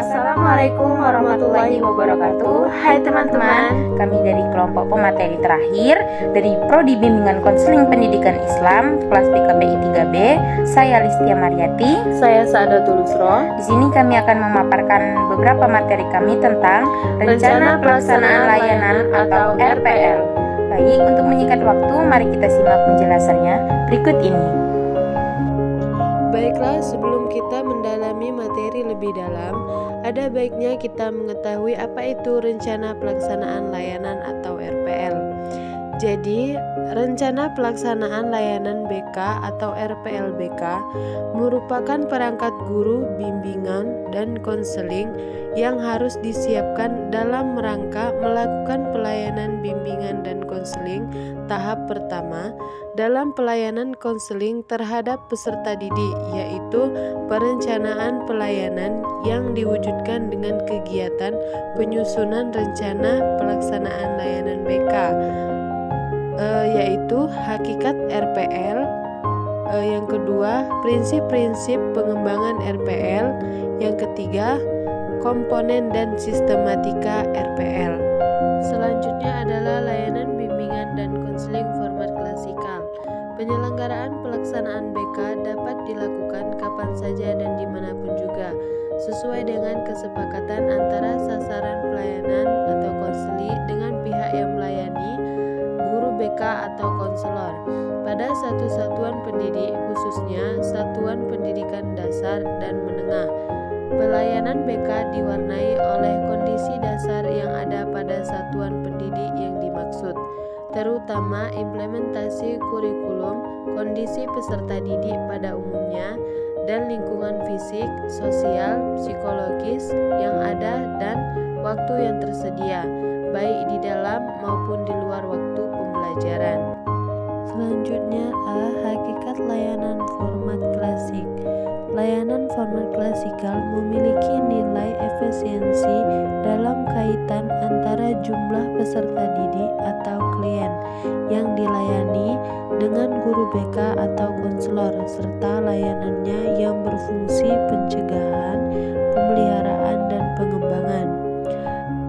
Assalamualaikum warahmatullahi wabarakatuh. Hai teman-teman, kami dari kelompok pemateri terakhir dari Prodi Bimbingan Konseling Pendidikan Islam kelas PKBI 3B. Saya Listia Mariati. Saya Saadatul Usro. Di sini kami akan memaparkan beberapa materi kami tentang Rencana Pelaksanaan Layanan atau RPL. Baik, untuk menyingkat waktu, mari kita simak penjelasannya berikut ini. Baiklah, sebelum kita mendalami materi lebih dalam, ada baiknya kita mengetahui apa itu Rencana Pelaksanaan Layanan atau RPL. Jadi, Rencana Pelaksanaan Layanan BK atau RPLBK merupakan perangkat guru, bimbingan, dan konseling yang harus disiapkan dalam rangka melakukan pelayanan bimbingan dan konseling tahap pertama dalam pelayanan konseling terhadap peserta didik, yaitu perencanaan pelayanan yang diwujudkan dengan kegiatan penyusunan rencana pelaksanaan layanan BK, yaitu hakikat RPL. Yang kedua, prinsip-prinsip pengembangan RPL. Yang ketiga, komponen dan sistematika RPL. Selanjutnya adalah layanan bimbingan dan konseling format klasikal. Penyelenggaraan pelaksanaan BK dapat dilakukan kapan saja dan dimanapun juga, sesuai dengan kesepakatan antara sasaran pelayanan atau konseli dengan pihak yang melayani, guru BK atau konselor, pada satu satuan pendidik, khususnya satuan pendidikan dasar dan menengah. Pelayanan BK diwarnai oleh kondisi dasar yang ada pada satuan pendidik yang dimaksud, terutama implementasi kurikulum, kondisi peserta didik pada umumnya, dan lingkungan fisik, sosial, psikologis yang ada dan waktu yang tersedia, baik di dalam maupun di luar waktu pembelajaran. Selanjutnya A. Hakikat layanan format klasik. Layanan format klasikal memiliki nilai efisiensi dalam kaitan antara jumlah peserta didik atau klien yang dilayani dengan guru BK atau konselor, serta layanannya yang berfungsi pencegahan, pemeliharaan, dan pengembangan.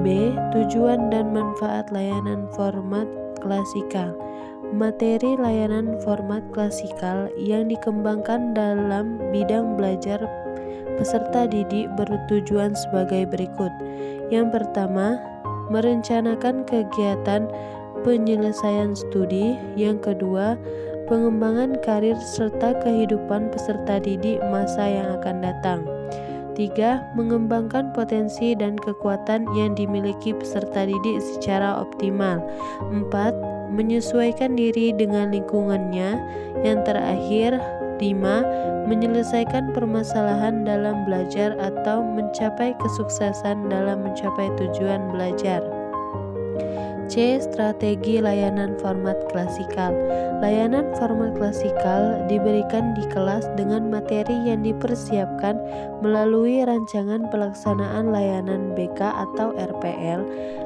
B. Tujuan dan manfaat layanan format klasikal. Materi layanan format klasikal yang dikembangkan dalam bidang belajar peserta didik bertujuan sebagai berikut. Yang pertama, merencanakan kegiatan penyelesaian studi. Yang kedua, pengembangan karir serta kehidupan peserta didik masa yang akan datang. 3. Mengembangkan potensi dan kekuatan yang dimiliki peserta didik secara optimal. 4. Menyesuaikan diri dengan lingkungannya. Yang terakhir, 5. Menyelesaikan permasalahan dalam belajar atau mencapai kesuksesan dalam mencapai tujuan belajar. C. Strategi layanan format klasikal. Layanan format klasikal diberikan di kelas dengan materi yang dipersiapkan melalui rancangan pelaksanaan layanan BK atau RPL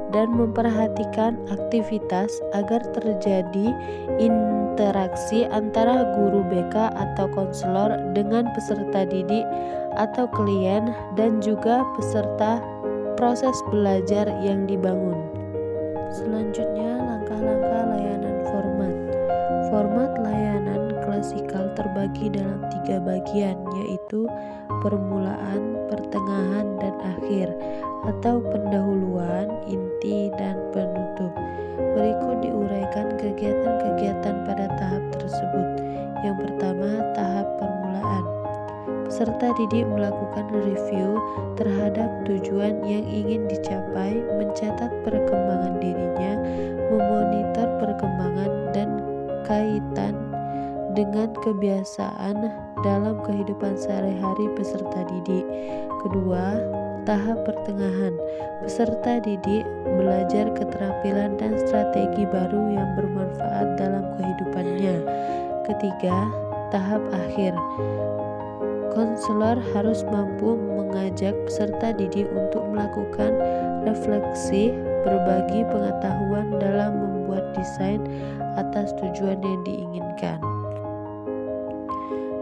dan memperhatikan aktivitas agar terjadi interaksi antara guru BK atau konselor dengan peserta didik atau klien dan juga peserta proses belajar yang dibangun. Selanjutnya, langkah-langkah layanan format. Format layanan klasikal terbagi dalam 3 bagian, yaitu permulaan, pertengahan, dan akhir, atau pendahuluan, inti, dan penutup. Berikut diuraikan kegiatan-kegiatan pada tahap tersebut. Yang pertama, tahap permulaan. Peserta didik melakukan review terhadap tujuan yang ingin dicapai, mencatat perkembangan dirinya, memonitor perkembangan dan kaitan dengan kebiasaan dalam kehidupan sehari-hari peserta didik. Kedua, tahap pertengahan. Peserta didik belajar keterampilan dan strategi baru yang bermanfaat dalam kehidupannya. Ketiga, tahap akhir. Konselor harus mampu mengajak peserta didik untuk melakukan refleksi, berbagi pengetahuan dalam membuat desain atas tujuan yang diinginkan.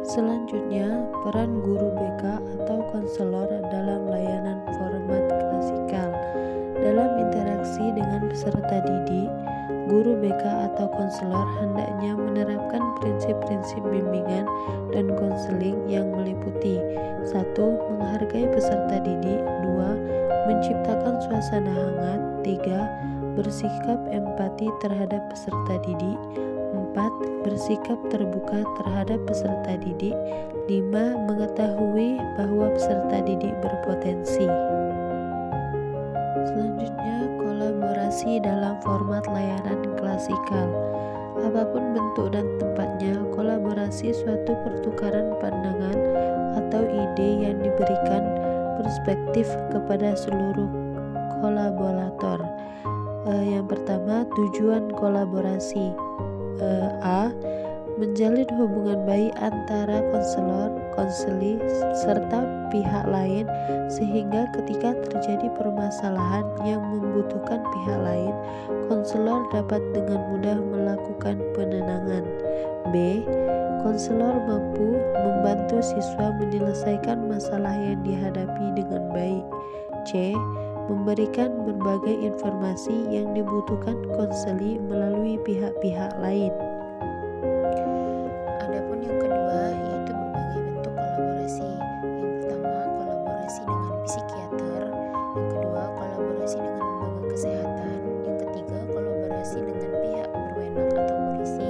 Selanjutnya, peran guru BK atau konselor dalam layanan peserta didik, guru BK atau konselor hendaknya menerapkan prinsip-prinsip bimbingan dan konseling yang meliputi 1. Menghargai peserta didik. 2. Menciptakan suasana hangat. 3. Bersikap empati terhadap peserta didik. 4. Bersikap terbuka terhadap peserta didik. 5. Mengetahui bahwa peserta didik berpotensi. Selanjutnya, kolaborasi dalam format layanan klasikal. Apapun bentuk dan tempatnya, kolaborasi suatu pertukaran pandangan atau ide yang diberikan perspektif kepada seluruh kolaborator. Yang pertama, tujuan kolaborasi. A. Menjalin hubungan baik antara konselor, konseli, serta pihak lain sehingga ketika terjadi permasalahan yang membutuhkan pihak lain, konselor dapat dengan mudah melakukan penenangan. B. Konselor mampu membantu siswa menyelesaikan masalah yang dihadapi dengan baik. C. Memberikan berbagai informasi yang dibutuhkan konseli melalui pihak-pihak lain. Adapun yang kedua yaitu berbagai bentuk kolaborasi. Yang pertama, kolaborasi dengan psikiater. Yang kedua, kolaborasi dengan lembaga kesehatan. Yang ketiga, kolaborasi dengan pihak berwenang atau polisi.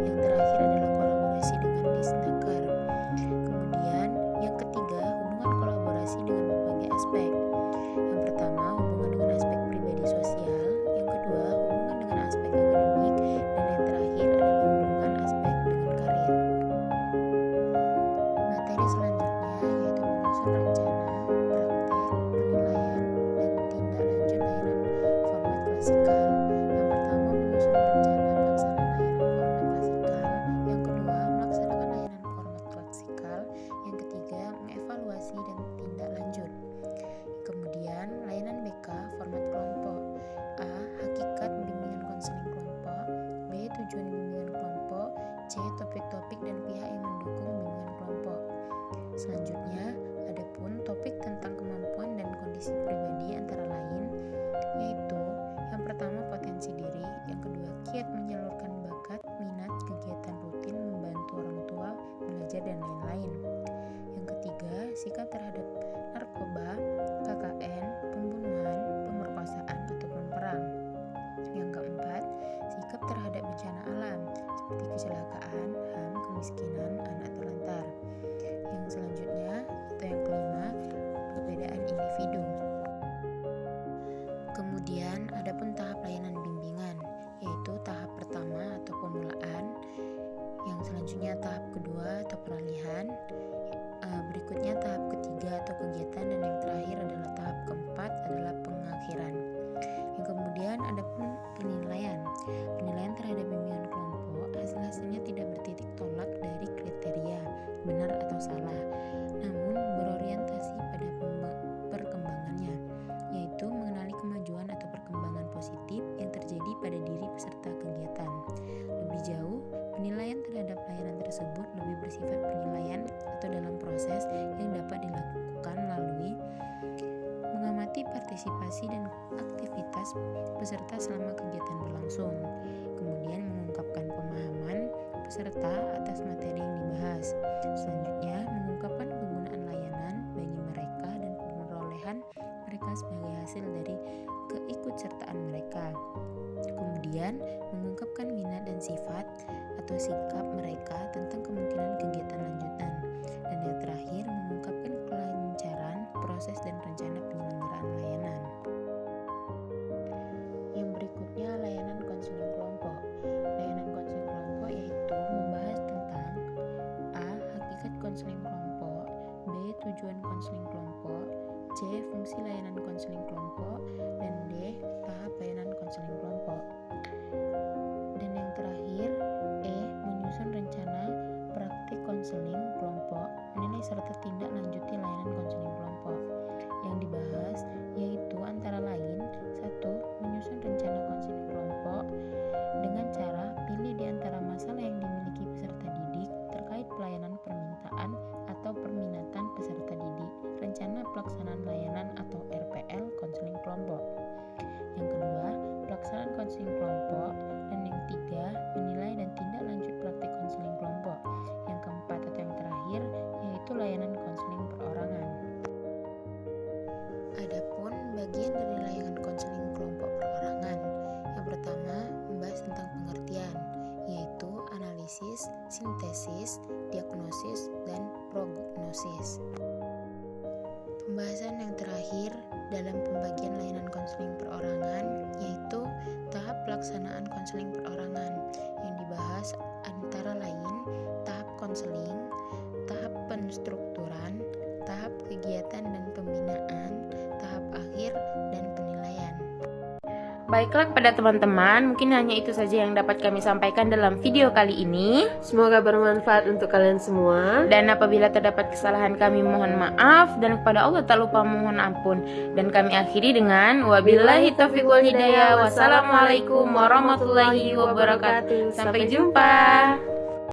Yang terakhir adalah kolaborasi dengan disnaker. Kemudian, yang ketiga, hubungan kolaborasi dengan berbagai aspek. Yang pertama, hubungan dengan aspek pribadi sosial. Yang kedua, hubungan dengan aspek akademik. Dan yang terakhir adalah hubungan aspek dengan karir. Materi selanjutnya yaitu menyusun rencana, praktek, penilaian, dan tindak lanjut layanan format klasikal. Yang pertama, menyusun rencana pelaksanaan layanan format klasikal. Yang kedua, melaksanakan layanan format klasikal. Yang ketiga, mengevaluasi dan tindak lanjut. Kemudian, layanan BK format kelompok. A. Hakikat bimbingan konseling kelompok. B. Tujuan bimbingan kelompok. C. Topik-topik dan pihak yang mendukung bimbingan kelompok. Selanjutnya, adapun topik tentang kemampuan dan kondisi pribadi antara lain yaitu yang pertama, potensi diri. Yang kedua, kiat menyalurkan bakat, minat, kegiatan rutin, membantu orang tua, belajar, dan lain-lain. Yang ketiga, sikap terhadap narkoba, KKN, pembunuhan, pemerkosaan, ataupun perang. Yang keempat, sikap terhadap bencana alam seperti kecelakaan, HAM, kemiskinan, anak terlantar. Yang selanjutnya, atau yang kelima, perbedaan individu. Kemudian, adapun tahap layanan bimbingan, yaitu tahap pertama atau pemulaan, yang selanjutnya tahap kedua atau peralihan, berikutnya tahap ketiga atau kegiatan, dan yang terakhir adalah tahap keempat adalah pengakhiran. Yang kemudian adapun penilaian. Penilaian terhadap bimbingan kelompok, hasil-hasilnya tidak bertitik tolak dari kriteria benar atau salah, namun berorientasi pada perkembangannya, yaitu mengenali kemajuan atau perkembangan positif yang terjadi pada diri peserta kegiatan. Lebih jauh, penilaian terhadap layanan tersebut lebih bersifat penilaian atau dalam proses yang dapat dilakukan melalui mengamati partisipasi dan aktivitas peserta selama kegiatan berlangsung, kemudian mengungkapkan pemahaman peserta atas materi yang dibahas. Selanjutnya, mengungkapkan kegunaan layanan bagi mereka dan perolehan mereka sebagai hasil dari keikutsertaan mereka. Kemudian, mengungkapkan minat dan sifat atau sikap mereka tentang kemungkinan kegiatan lanjutan. Dan yang terakhir, mengungkapkan kelancaran proses dan rencana penyelenggaraan layanan. Yang berikutnya, layanan konseling kelompok. Layanan konseling kelompok yaitu membahas tentang A. Hakikat konseling kelompok. B. Tujuan konseling kelompok. C. Fungsi layanan konseling kelompok. Dan D. Tahap layanan konseling kelompok. Dan yang terakhir, E. Menyusun rencana praktik konseling kelompok, menilai serta tindak lanjuti layanan konseling kelompok. Yang dibahas yaitu antara lain 1. Menyusun rencana konseling kelompok dengan cara pilih di antara masalah yang dimiliki peserta didik terkait pelayanan permintaan atau perminatan peserta didik, rencana pelaksanaan layanan atau RPL konseling kelompok. Yang kedua, pelaksanaan Adapun bagian dari layanan konseling kelompok perorangan, yang pertama membahas tentang pengertian, yaitu analisis, sintesis, diagnosis, dan prognosis. Pembahasan yang terakhir dalam pembagian layanan konseling perorangan yaitu tahap pelaksanaan konseling perorangan, yang dibahas antara lain tahap konseling, tahap penstrukturan, tahap kegiatan dan pembinaan, tahap akhir, dan penilaian. Baiklah kepada teman-teman, mungkin hanya itu saja yang dapat kami sampaikan dalam video kali ini. Semoga bermanfaat untuk kalian semua. Dan apabila terdapat kesalahan kami mohon maaf, dan kepada Allah tak lupa mohon ampun. Dan kami akhiri dengan wabillahi taufiq wal hidayah. Wassalamualaikum warahmatullahi wabarakatuh. Sampai jumpa.